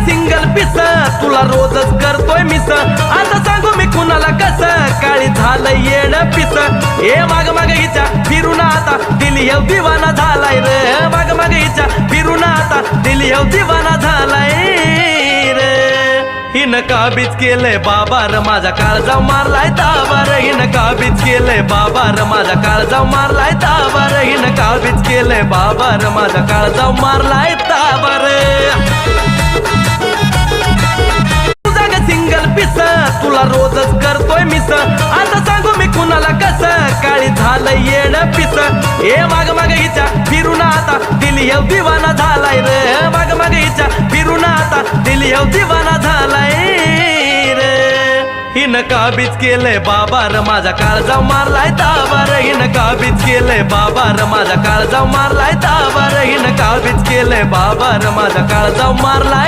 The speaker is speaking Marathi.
सिंगल पिस तुला रोजच करतोय मिस आता सांगू मी कुणाला कस काळी झालं येड पिस ए माग माग हिच्या फिरून आता दिली हे दिवाना झालाय रे माग माग हिच्या फिरून आता दिली हे दिवाना झालाय रे हिन काबीज केलंय बाबा र माझा काळजाव मारलाय ताबार हिन काबीज केलंय बाबा र माझा काळजाव मारलाय ताबार हिन काबीज केलंय बाबा र माझा काळजाव मारलाय ताबार सिंगल पिस तुला रोजच करतोय मिस आता सांगू मी कुणाला कस काळी झालं येड पिस ए माग माग हिच्या फिरून आता दिली हे दिवाना झालाय रे माग माग हिच्या फिरून आता दिली हे दिवाना झालाय रे हिन काबीज केलंय बाबा र माझा काळजाव मारलाय ताबार हिन काबीज केलंय बाबा र माझा काळजाव मारलाय ताबार हिन काबीज केलंय बाबा र माझा काळजाव मारलाय